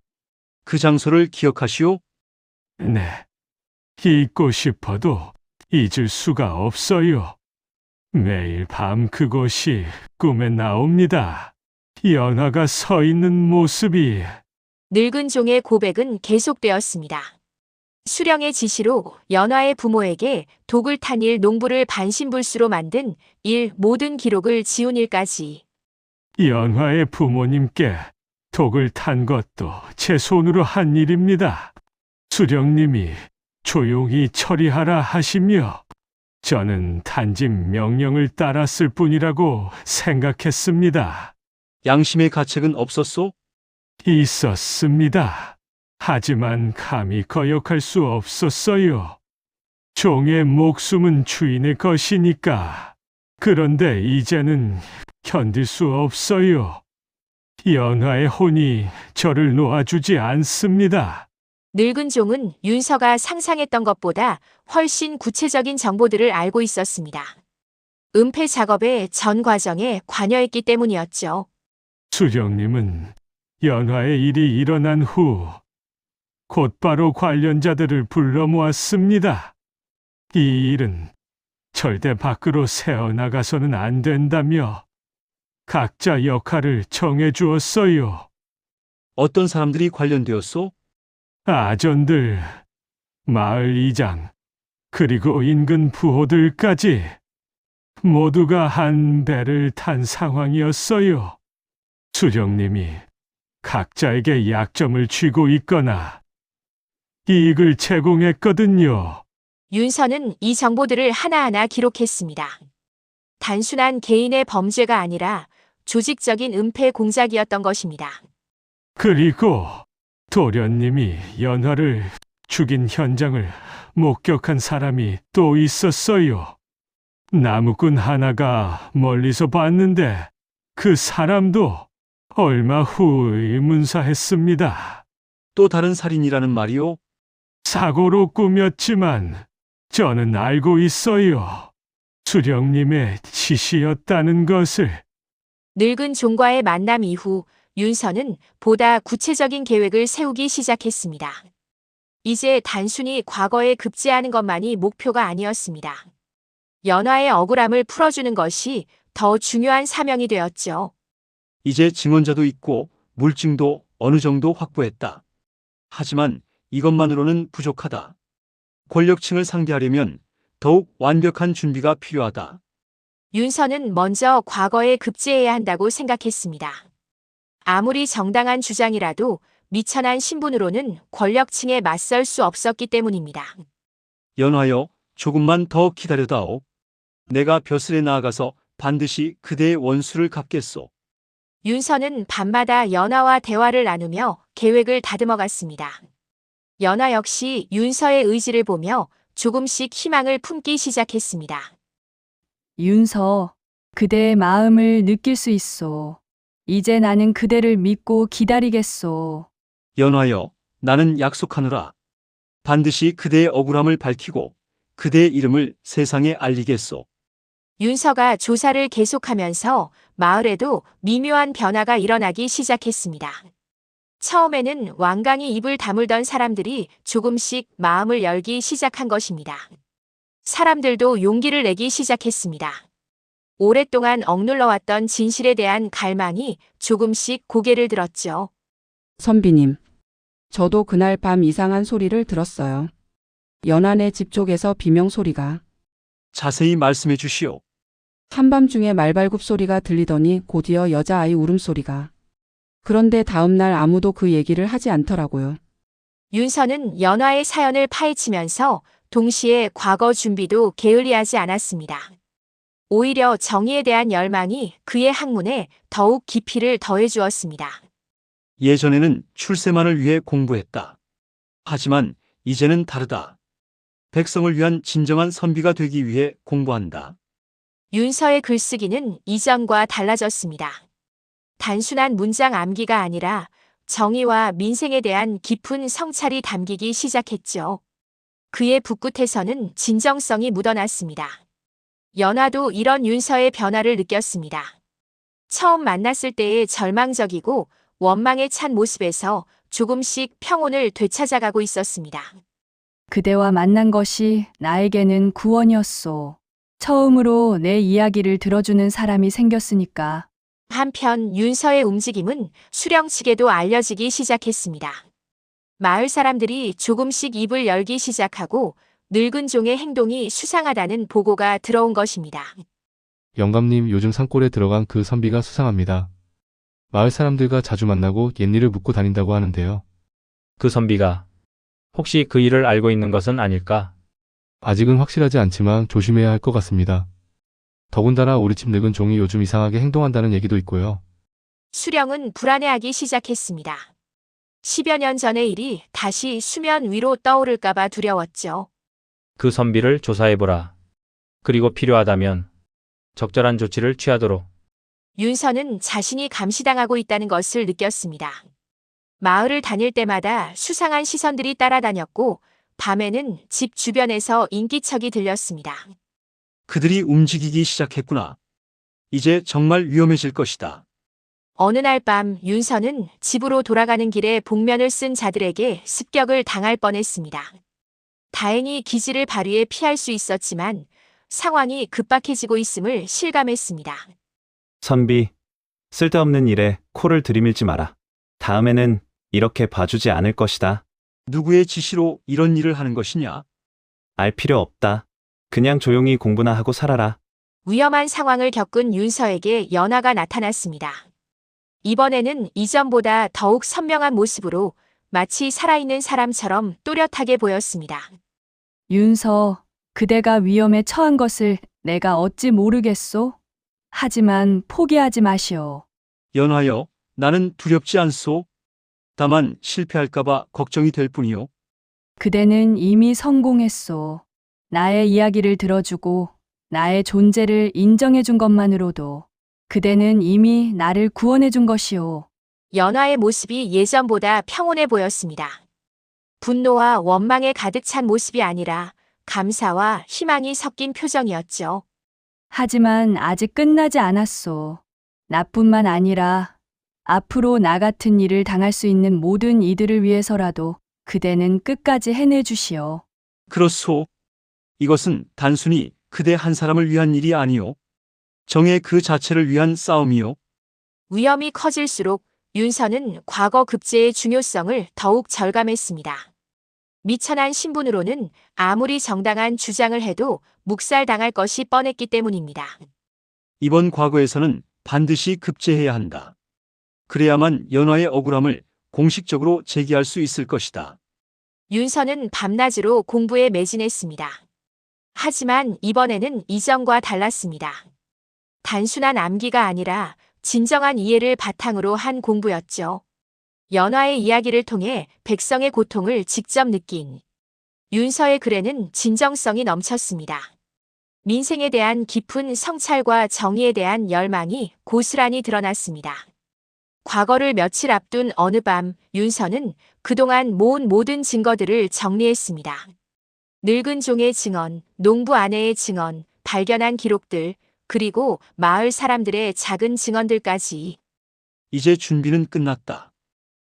그 장소를 기억하시오? 네, 잊고 싶어도 잊을 수가 없어요. 매일 밤 그곳이 꿈에 나옵니다. 연화가 서 있는 모습이. 늙은 종의 고백은 계속되었습니다. 수령의 지시로 연화의 부모에게 독을 탄 일 농부를 반신불수로 만든 일 모든 기록을 지운 일까지. 연화의 부모님께 독을 탄 것도 제 손으로 한 일입니다. 수령님이 조용히 처리하라 하시며 저는 단지 명령을 따랐을 뿐이라고 생각했습니다. 양심의 가책은 없었소? 있었습니다. 하지만 감히 거역할 수 없었어요. 종의 목숨은 주인의 것이니까. 그런데 이제는 견딜 수 없어요. 연화의 혼이 저를 놓아주지 않습니다. 늙은 종은 윤서가 상상했던 것보다 훨씬 구체적인 정보들을 알고 있었습니다. 은폐 작업의 전 과정에 관여했기 때문이었죠. 수령님은 연화의 일이 일어난 후 곧바로 관련자들을 불러 모았습니다. 이 일은 절대 밖으로 새어나가서는 안 된다며 각자 역할을 정해 주었어요. 어떤 사람들이 관련되었소? 아전들, 마을 이장, 그리고 인근 부호들까지 모두가 한 배를 탄 상황이었어요. 수령님이 각자에게 약점을 쥐고 있거나 이익을 제공했거든요. 윤서는 이 정보들을 하나하나 기록했습니다. 단순한 개인의 범죄가 아니라 조직적인 은폐 공작이었던 것입니다. 그리고 도련님이 연화를 죽인 현장을 목격한 사람이 또 있었어요. 나무꾼 하나가 멀리서 봤는데 그 사람도 얼마 후 의문사했습니다. 또 다른 살인이라는 말이오? 사고로 꾸몄지만 저는 알고 있어요. 수령님의 지시였다는 것을. 늙은 종과의 만남 이후 윤서는 보다 구체적인 계획을 세우기 시작했습니다. 이제 단순히 과거에 급제하는 것만이 목표가 아니었습니다. 연화의 억울함을 풀어주는 것이 더 중요한 사명이 되었죠. 이제 증언자도 있고 물증도 어느 정도 확보했다. 하지만 이것만으로는 부족하다. 권력층을 상대하려면 더욱 완벽한 준비가 필요하다. 윤서는 먼저 과거에 급제해야 한다고 생각했습니다. 아무리 정당한 주장이라도 미천한 신분으로는 권력층에 맞설 수 없었기 때문입니다. 연화여, 조금만 더 기다려다오. 내가 벼슬에 나아가서 반드시 그대의 원수를 갚겠소. 윤서는 밤마다 연화와 대화를 나누며 계획을 다듬어갔습니다. 연화 역시 윤서의 의지를 보며 조금씩 희망을 품기 시작했습니다. 윤서, 그대의 마음을 느낄 수 있소. 이제 나는 그대를 믿고 기다리겠소. 연화여, 나는 약속하노라. 반드시 그대의 억울함을 밝히고 그대의 이름을 세상에 알리겠소. 윤서가 조사를 계속하면서 마을에도 미묘한 변화가 일어나기 시작했습니다. 처음에는 완강히 입을 다물던 사람들이 조금씩 마음을 열기 시작한 것입니다. 사람들도 용기를 내기 시작했습니다. 오랫동안 억눌러왔던 진실에 대한 갈망이 조금씩 고개를 들었죠. 선비님, 저도 그날 밤 이상한 소리를 들었어요. 연안의 집 쪽에서 비명 소리가. 자세히 말씀해 주시오. 한밤중에 말발굽 소리가 들리더니 곧이어 여자아이 울음소리가. 그런데 다음날 아무도 그 얘기를 하지 않더라고요. 윤서는 연화의 사연을 파헤치면서 동시에 과거 준비도 게을리하지 않았습니다. 오히려 정의에 대한 열망이 그의 학문에 더욱 깊이를 더해 주었습니다. 예전에는 출세만을 위해 공부했다. 하지만 이제는 다르다. 백성을 위한 진정한 선비가 되기 위해 공부한다. 윤서의 글쓰기는 이전과 달라졌습니다. 단순한 문장 암기가 아니라 정의와 민생에 대한 깊은 성찰이 담기기 시작했죠. 그의 붓끝에서는 진정성이 묻어났습니다. 연화도 이런 윤서의 변화를 느꼈습니다. 처음 만났을 때의 절망적이고 원망에 찬 모습에서 조금씩 평온을 되찾아가고 있었습니다. 그대와 만난 것이 나에게는 구원이었소. 처음으로 내 이야기를 들어주는 사람이 생겼으니까. 한편 윤서의 움직임은 수령 측에도 알려지기 시작했습니다. 마을 사람들이 조금씩 입을 열기 시작하고 늙은 종의 행동이 수상하다는 보고가 들어온 것입니다. 영감님, 요즘 산골에 들어간 그 선비가 수상합니다. 마을 사람들과 자주 만나고 옛일을 묻고 다닌다고 하는데요. 그 선비가 혹시 그 일을 알고 있는 것은 아닐까? 아직은 확실하지 않지만 조심해야 할 것 같습니다. 더군다나 우리 집 늙은 종이 요즘 이상하게 행동한다는 얘기도 있고요. 수령은 불안해하기 시작했습니다. 10여 년 전의 일이 다시 수면 위로 떠오를까봐 두려웠죠. 그 선비를 조사해보라. 그리고 필요하다면 적절한 조치를 취하도록. 윤서는 자신이 감시당하고 있다는 것을 느꼈습니다. 마을을 다닐 때마다 수상한 시선들이 따라다녔고 밤에는 집 주변에서 인기척이 들렸습니다. 그들이 움직이기 시작했구나. 이제 정말 위험해질 것이다. 어느 날 밤 윤서는 집으로 돌아가는 길에 복면을 쓴 자들에게 습격을 당할 뻔했습니다. 다행히 기지를 발휘해 피할 수 있었지만 상황이 급박해지고 있음을 실감했습니다. 선비, 쓸데없는 일에 코를 들이밀지 마라. 다음에는 이렇게 봐주지 않을 것이다. 누구의 지시로 이런 일을 하는 것이냐? 알 필요 없다. 그냥 조용히 공부나 하고 살아라. 위험한 상황을 겪은 윤서에게 연화가 나타났습니다. 이번에는 이전보다 더욱 선명한 모습으로 마치 살아있는 사람처럼 또렷하게 보였습니다. 윤서, 그대가 위험에 처한 것을 내가 어찌 모르겠소? 하지만 포기하지 마시오. 연하여, 나는 두렵지 않소. 다만 실패할까봐 걱정이 될 뿐이요. 그대는 이미 성공했소. 나의 이야기를 들어주고 나의 존재를 인정해준 것만으로도 그대는 이미 나를 구원해준 것이오. 연화의 모습이 예전보다 평온해 보였습니다. 분노와 원망에 가득 찬 모습이 아니라 감사와 희망이 섞인 표정이었죠. 하지만 아직 끝나지 않았소. 나뿐만 아니라 앞으로 나 같은 일을 당할 수 있는 모든 이들을 위해서라도 그대는 끝까지 해내주시오. 그렇소. 이것은 단순히 그대 한 사람을 위한 일이 아니오. 정의 그 자체를 위한 싸움이요. 위험이 커질수록 윤서는 과거 급제의 중요성을 더욱 절감했습니다. 미천한 신분으로는 아무리 정당한 주장을 해도 묵살당할 것이 뻔했기 때문입니다. 이번 과거에서는 반드시 급제해야 한다. 그래야만 연화의 억울함을 공식적으로 제기할 수 있을 것이다. 윤서는 밤낮으로 공부에 매진했습니다. 하지만 이번에는 이전과 달랐습니다. 단순한 암기가 아니라 진정한 이해를 바탕으로 한 공부였죠. 연화의 이야기를 통해 백성의 고통을 직접 느낀 윤서의 글에는 진정성이 넘쳤습니다. 민생에 대한 깊은 성찰과 정의에 대한 열망이 고스란히 드러났습니다. 과거를 며칠 앞둔 어느 밤 윤서는 그동안 모은 모든 증거들을 정리했습니다. 늙은 종의 증언, 농부 아내의 증언, 발견한 기록들, 그리고 마을 사람들의 작은 증언들까지. 이제 준비는 끝났다.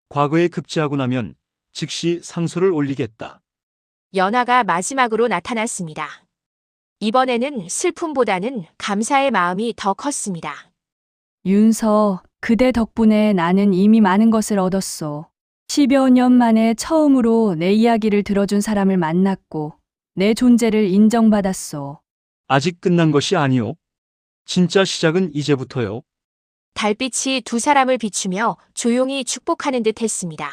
과거에 급제하고 나면 즉시 상소를 올리겠다. 연화가 마지막으로 나타났습니다. 이번에는 슬픔보다는 감사의 마음이 더 컸습니다. 윤서, 그대 덕분에 나는 이미 많은 것을 얻었소. 10여 년 만에 처음으로 내 이야기를 들어준 사람을 만났고 내 존재를 인정받았소. 아직 끝난 것이 아니오. 진짜 시작은 이제부터요. 달빛이 두 사람을 비추며 조용히 축복하는 듯 했습니다.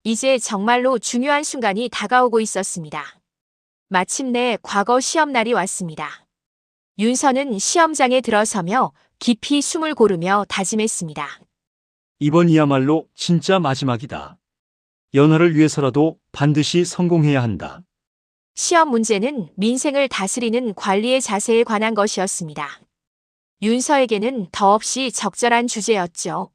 이제 정말로 중요한 순간이 다가오고 있었습니다. 마침내 과거 시험날이 왔습니다. 윤서는 시험장에 들어서며 깊이 숨을 고르며 다짐했습니다. 이번이야말로 진짜 마지막이다. 연화를 위해서라도 반드시 성공해야 한다. 시험 문제는 민생을 다스리는 관리의 자세에 관한 것이었습니다. 윤서에게는 더없이 적절한 주제였죠.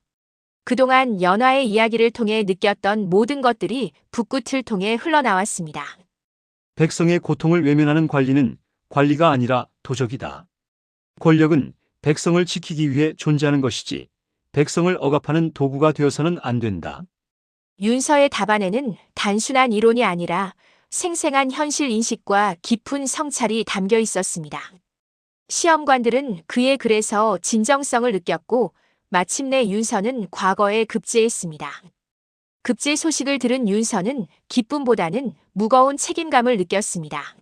그동안 연화의 이야기를 통해 느꼈던 모든 것들이 붓끝을 통해 흘러나왔습니다. 백성의 고통을 외면하는 관리는 관리가 아니라 도적이다. 권력은 백성을 지키기 위해 존재하는 것이지 백성을 억압하는 도구가 되어서는 안 된다. 윤서의 답안에는 단순한 이론이 아니라 생생한 현실 인식과 깊은 성찰이 담겨 있었습니다. 시험관들은 그의 글에서 진정성을 느꼈고 마침내 윤서는 과거에 급제했습니다. 급제 소식을 들은 윤서는 기쁨보다는 무거운 책임감을 느꼈습니다.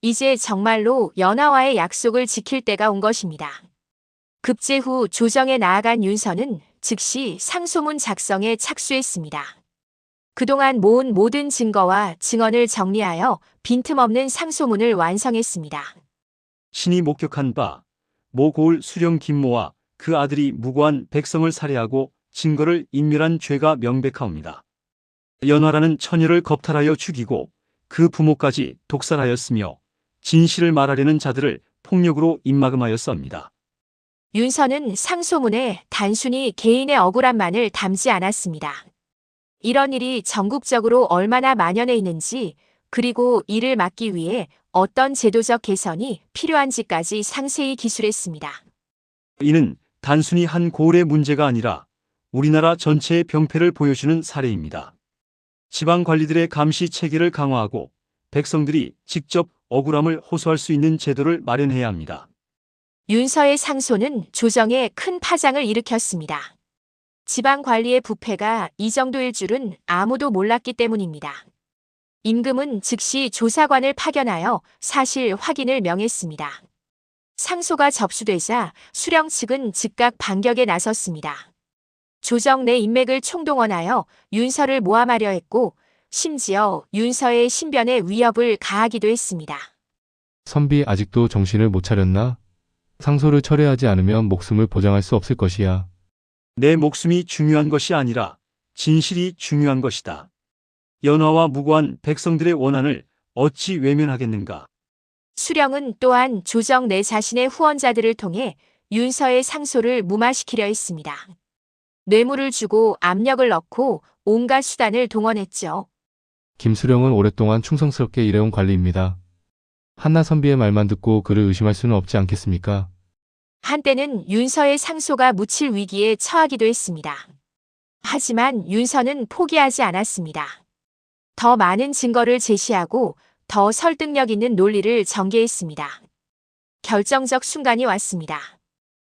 이제 정말로 연하와의 약속을 지킬 때가 온 것입니다. 급제 후 조정에 나아간 윤서는 즉시 상소문 작성에 착수했습니다. 그동안 모은 모든 증거와 증언을 정리하여 빈틈없는 상소문을 완성했습니다. 신이 목격한 바 모 고을 수령 김모와 그 아들이 무고한 백성을 살해하고 증거를 인멸한 죄가 명백하옵니다. 연화라는 처녀를 겁탈하여 죽이고 그 부모까지 독살하였으며 진실을 말하려는 자들을 폭력으로 입막음하였사옵니다. 윤서는 상소문에 단순히 개인의 억울함만을 담지 않았습니다. 이런 일이 전국적으로 얼마나 만연해 있는지, 그리고 이를 막기 위해 어떤 제도적 개선이 필요한지까지 상세히 기술했습니다. 이는 단순히 한 고을의 문제가 아니라 우리나라 전체의 병폐를 보여주는 사례입니다. 지방 관리들의 감시 체계를 강화하고 백성들이 직접 억울함을 호소할 수 있는 제도를 마련해야 합니다. 윤서의 상소는 조정에 큰 파장을 일으켰습니다. 지방 관리의 부패가 이 정도일 줄은 아무도 몰랐기 때문입니다. 임금은 즉시 조사관을 파견하여 사실 확인을 명했습니다. 상소가 접수되자 수령 측은 즉각 반격에 나섰습니다. 조정 내 인맥을 총동원하여 윤서를 모함하려 했고, 심지어 윤서의 신변에 위협을 가하기도 했습니다. 선비 아직도 정신을 못 차렸나? 상소를 철회하지 않으면 목숨을 보장할 수 없을 것이야. 내 목숨이 중요한 것이 아니라 진실이 중요한 것이다. 연화와 무고한 백성들의 원한을 어찌 외면하겠는가? 수령은 또한 조정 내 자신의 후원자들을 통해 윤서의 상소를 무마시키려 했습니다. 뇌물을 주고 압력을 넣고 온갖 수단을 동원했죠. 김수령은 오랫동안 충성스럽게 일해온 관리입니다. 한나 선비의 말만 듣고 그를 의심할 수는 없지 않겠습니까? 한때는 윤서의 상소가 묻힐 위기에 처하기도 했습니다. 하지만 윤서는 포기하지 않았습니다. 더 많은 증거를 제시하고 더 설득력 있는 논리를 전개했습니다. 결정적 순간이 왔습니다.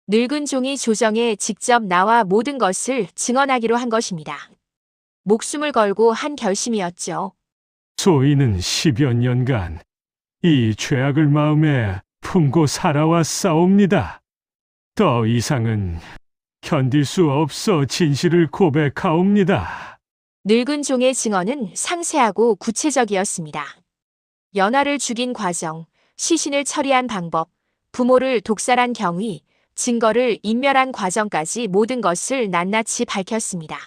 늙은 종이 조정에 직접 나와 모든 것을 증언하기로 한 것입니다. 목숨을 걸고 한 결심이었죠. 소인은 10여 년간 이 죄악을 마음에 품고 살아왔사옵니다. 더 이상은 견딜 수 없어 진실을 고백하옵니다. 늙은 종의 증언은 상세하고 구체적이었습니다. 연화를 죽인 과정, 시신을 처리한 방법, 부모를 독살한 경위, 증거를 인멸한 과정까지 모든 것을 낱낱이 밝혔습니다.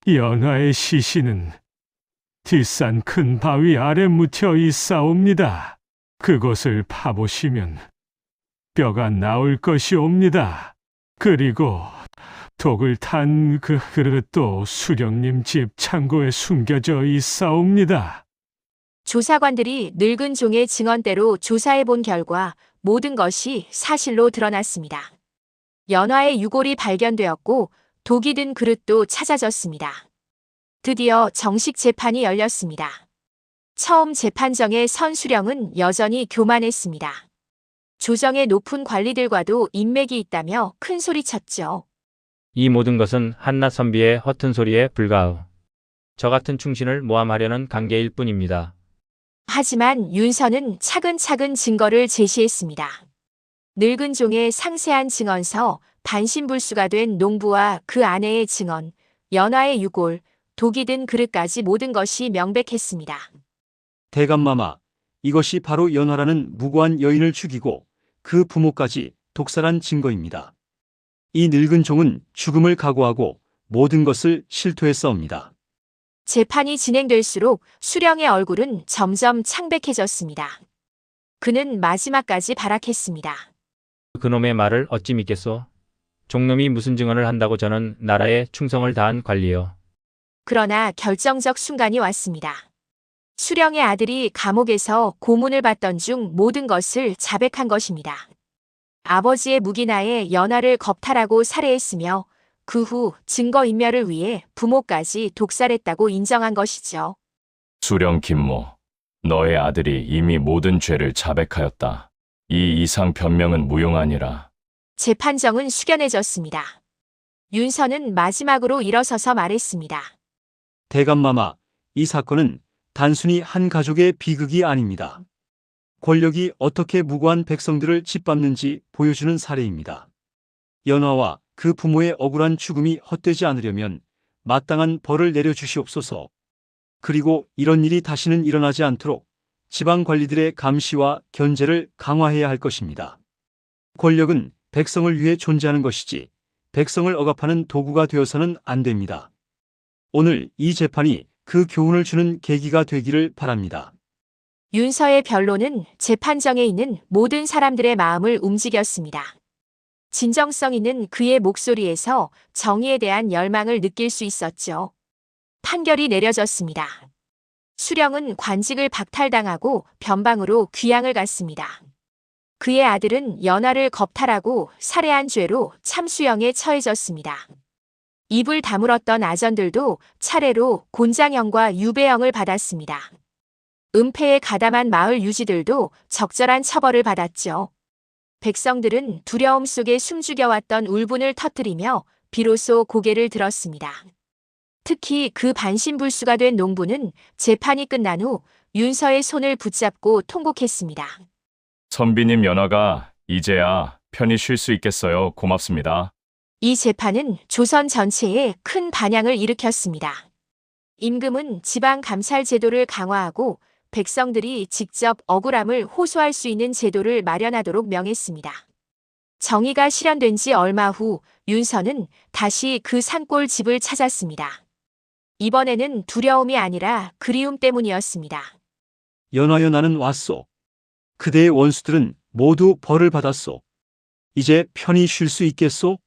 연화의 시신은 뒷산 큰 바위 아래 묻혀 있사옵니다. 그곳을 파보시면 뼈가 나올 것이옵니다. 그리고 독을 탄 그 그릇도 수령님 집 창고에 숨겨져 있사옵니다. 조사관들이 늙은 종의 증언대로 조사해 본 결과 모든 것이 사실로 드러났습니다. 연화의 유골이 발견되었고 독이 든 그릇도 찾아졌습니다. 드디어 정식 재판이 열렸습니다. 처음 재판정에 선 수령은 여전히 교만했습니다. 조정의 높은 관리들과도 인맥이 있다며 큰 소리쳤죠. 이 모든 것은 한나 선비의 허튼 소리에 불과하오. 저 같은 충신을 모함하려는 관계일 뿐입니다. 하지만 윤서는 차근차근 증거를 제시했습니다. 늙은 종의 상세한 증언서, 반신불수가 된 농부와 그 아내의 증언, 연화의 유골, 독이 든 그릇까지 모든 것이 명백했습니다. 대감마마, 이것이 바로 연화라는 무고한 여인을 죽이고 그 부모까지 독살한 증거입니다. 이 늙은 종은 죽음을 각오하고 모든 것을 실토했사옵니다. 재판이 진행될수록 수령의 얼굴은 점점 창백해졌습니다. 그는 마지막까지 발악했습니다. 그놈의 말을 어찌 믿겠소? 종놈이 무슨 증언을 한다고 저는 나라에 충성을 다한 관리요. 그러나 결정적 순간이 왔습니다. 수령의 아들이 감옥에서 고문을 받던 중 모든 것을 자백한 것입니다. 아버지의 무기나에 연하를 겁탈하고 살해했으며 그 후 증거인멸을 위해 부모까지 독살했다고 인정한 것이죠. 수령 김모, 너의 아들이 이미 모든 죄를 자백하였다. 이 이상 변명은 무용하니라. 재판정은 숙연해졌습니다. 윤서는 마지막으로 일어서서 말했습니다. 대감마마, 이 사건은 단순히 한 가족의 비극이 아닙니다. 권력이 어떻게 무고한 백성들을 짓밟는지 보여주는 사례입니다. 연화와 그 부모의 억울한 죽음이 헛되지 않으려면 마땅한 벌을 내려주시옵소서. 그리고 이런 일이 다시는 일어나지 않도록 지방 관리들의 감시와 견제를 강화해야 할 것입니다. 권력은 백성을 위해 존재하는 것이지 백성을 억압하는 도구가 되어서는 안 됩니다. 오늘 이 재판이 그 교훈을 주는 계기가 되기를 바랍니다. 윤서의 변론은 재판정에 있는 모든 사람들의 마음을 움직였습니다. 진정성 있는 그의 목소리에서 정의에 대한 열망을 느낄 수 있었죠. 판결이 내려졌습니다. 수령은 관직을 박탈당하고 변방으로 귀양을 갔습니다. 그의 아들은 연하를 겁탈하고 살해한 죄로 참수형에 처해졌습니다. 입을 다물었던 아전들도 차례로 곤장형과 유배형을 받았습니다. 은폐에 가담한 마을 유지들도 적절한 처벌을 받았죠. 백성들은 두려움 속에 숨죽여왔던 울분을 터뜨리며 비로소 고개를 들었습니다. 특히 그 반신불수가 된 농부는 재판이 끝난 후 윤서의 손을 붙잡고 통곡했습니다. 선비님 연하가 이제야 편히 쉴 수 있겠어요. 고맙습니다. 이 재판은 조선 전체에 큰 반향을 일으켰습니다. 임금은 지방감찰 제도를 강화하고 백성들이 직접 억울함을 호소할 수 있는 제도를 마련하도록 명했습니다. 정의가 실현된 지 얼마 후 윤서는 다시 그 산골 집을 찾았습니다. 이번에는 두려움이 아니라 그리움 때문이었습니다. 연하여 나는 왔소. 그대의 원수들은 모두 벌을 받았소. 이제 편히 쉴 수 있겠소?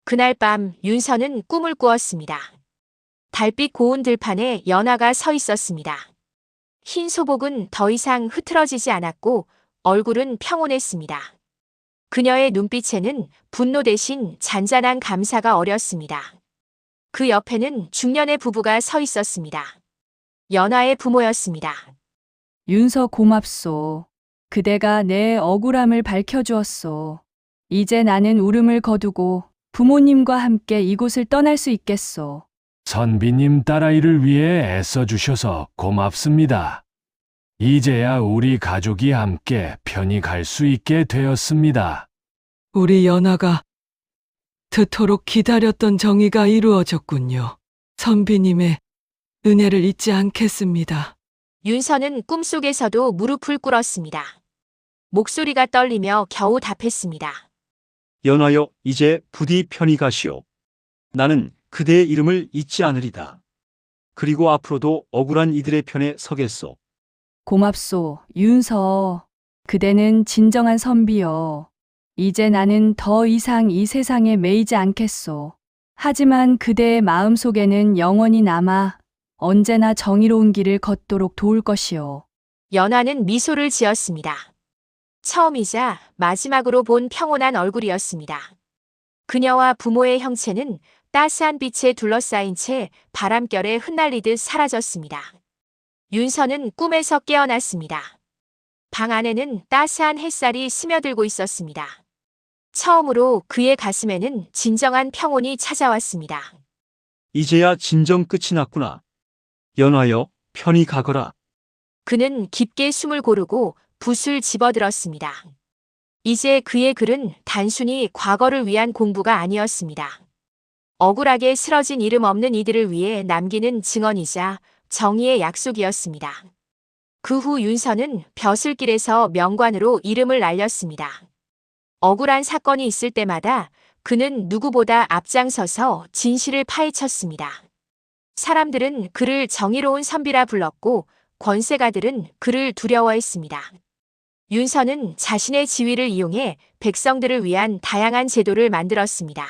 그날 밤 윤서는 꿈을 꾸었습니다. 달빛 고운 들판에 연하가 서 있었습니다. 흰 소복은 더 이상 흐트러지지 않았고 얼굴은 평온했습니다. 그녀의 눈빛에는 분노 대신 잔잔한 감사가 어렸습니다. 그 옆에는 중년의 부부가 서 있었습니다. 연하의 부모였습니다. 윤서 고맙소. 그대가 내 억울함을 밝혀주었소. 이제 나는 울음을 거두고 부모님과 함께 이곳을 떠날 수 있겠소. 선비님 딸아이를 위해 애써주셔서 고맙습니다. 이제야 우리 가족이 함께 편히 갈 수 있게 되었습니다. 우리 연하가 그토록 기다렸던 정의가 이루어졌군요. 선비님의 은혜를 잊지 않겠습니다. 윤서는 꿈속에서도 무릎을 꿇었습니다. 목소리가 떨리며 겨우 답했습니다. 연하여 이제 부디 편히 가시오. 나는 그대의 이름을 잊지 않으리다. 그리고 앞으로도 억울한 이들의 편에 서겠소. 고맙소, 윤서. 그대는 진정한 선비여. 이제 나는 더 이상 이 세상에 매이지 않겠소. 하지만 그대의 마음속에는 영원히 남아 언제나 정의로운 길을 걷도록 도울 것이오. 연하는 미소를 지었습니다. 처음이자 마지막으로 본 평온한 얼굴이었습니다. 그녀와 부모의 형체는 따스한 빛에 둘러싸인 채 바람결에 흩날리듯 사라졌습니다. 윤서는 꿈에서 깨어났습니다. 방 안에는 따스한 햇살이 스며들고 있었습니다. 처음으로 그의 가슴에는 진정한 평온이 찾아왔습니다. 이제야 진정 끝이 났구나. 연하여 편히 가거라. 그는 깊게 숨을 고르고 붓을 집어들었습니다. 이제 그의 글은 단순히 과거를 위한 공부가 아니었습니다. 억울하게 쓰러진 이름 없는 이들을 위해 남기는 증언이자 정의의 약속이었습니다. 그 후 윤서는 벼슬길에서 명관으로 이름을 날렸습니다. 억울한 사건이 있을 때마다 그는 누구보다 앞장서서 진실을 파헤쳤습니다. 사람들은 그를 정의로운 선비라 불렀고 권세가들은 그를 두려워했습니다. 윤서는 자신의 지위를 이용해 백성들을 위한 다양한 제도를 만들었습니다.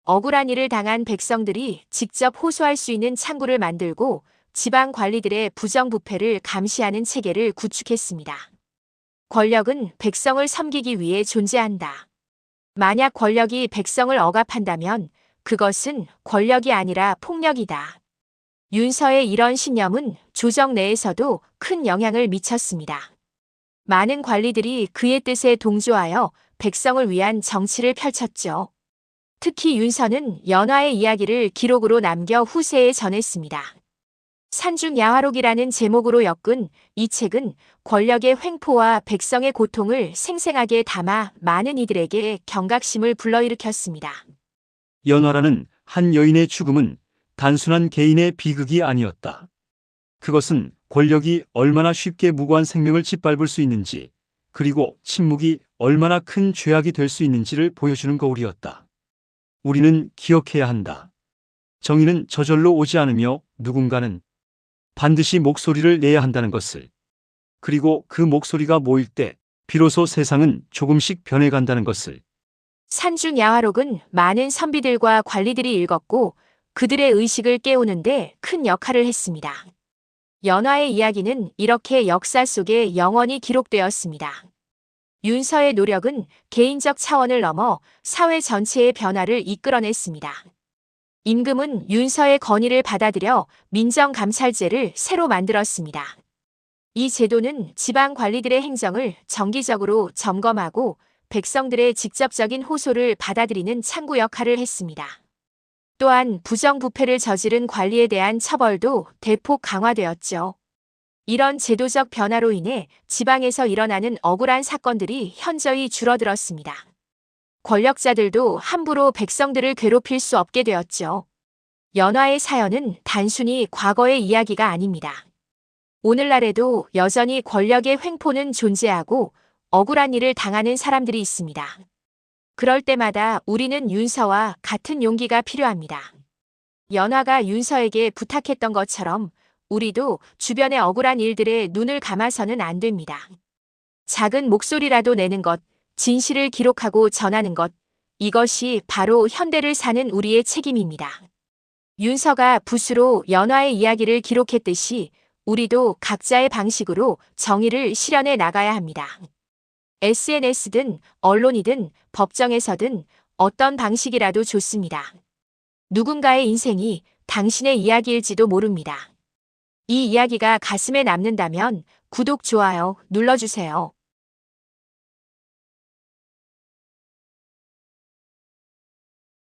억울한 일을 당한 백성들이 직접 호소할 수 있는 창구를 만들고 지방 관리들의 부정부패를 감시하는 체계를 구축했습니다. 권력은 백성을 섬기기 위해 존재한다. 만약 권력이 백성을 억압한다면 그것은 권력이 아니라 폭력이다. 윤서의 이런 신념은 조정 내에서도 큰 영향을 미쳤습니다. 많은 관리들이 그의 뜻에 동조하여 백성을 위한 정치를 펼쳤죠. 특히 윤서는 연화의 이야기를 기록으로 남겨 후세에 전했습니다. 산중야화록이라는 제목으로 엮은 이 책은 권력의 횡포와 백성의 고통을 생생하게 담아 많은 이들에게 경각심을 불러일으켰습니다. 연화라는 한 여인의 죽음은 단순한 개인의 비극이 아니었다. 그것은 권력이 얼마나 쉽게 무고한 생명을 짓밟을 수 있는지, 그리고 침묵이 얼마나 큰 죄악이 될 수 있는지를 보여주는 거울이었다. 우리는 기억해야 한다. 정의는 저절로 오지 않으며 누군가는 반드시 목소리를 내야 한다는 것을. 그리고 그 목소리가 모일 때 비로소 세상은 조금씩 변해간다는 것을. 산중야화록은 많은 선비들과 관리들이 읽었고 그들의 의식을 깨우는데 큰 역할을 했습니다. 연화의 이야기는 이렇게 역사 속에 영원히 기록되었습니다. 윤서의 노력은 개인적 차원을 넘어 사회 전체의 변화를 이끌어냈습니다. 임금은 윤서의 건의를 받아들여 민정감찰제를 새로 만들었습니다. 이 제도는 지방 관리들의 행정을 정기적으로 점검하고 백성들의 직접적인 호소를 받아들이는 창구 역할을 했습니다. 또한 부정부패를 저지른 관리에 대한 처벌도 대폭 강화되었죠. 이런 제도적 변화로 인해 지방에서 일어나는 억울한 사건들이 현저히 줄어들었습니다. 권력자들도 함부로 백성들을 괴롭힐 수 없게 되었죠. 연화의 사연은 단순히 과거의 이야기가 아닙니다. 오늘날에도 여전히 권력의 횡포는 존재하고 억울한 일을 당하는 사람들이 있습니다. 그럴 때마다 우리는 윤서와 같은 용기가 필요합니다. 연화가 윤서에게 부탁했던 것처럼 우리도 주변의 억울한 일들에 눈을 감아서는 안 됩니다. 작은 목소리라도 내는 것, 진실을 기록하고 전하는 것, 이것이 바로 현대를 사는 우리의 책임입니다. 윤서가 붓으로 연화의 이야기를 기록했듯이 우리도 각자의 방식으로 정의를 실현해 나가야 합니다. SNS든 언론이든 법정에서든 어떤 방식이라도 좋습니다. 누군가의 인생이 당신의 이야기일지도 모릅니다. 이 이야기가 가슴에 남는다면 구독, 좋아요 눌러주세요.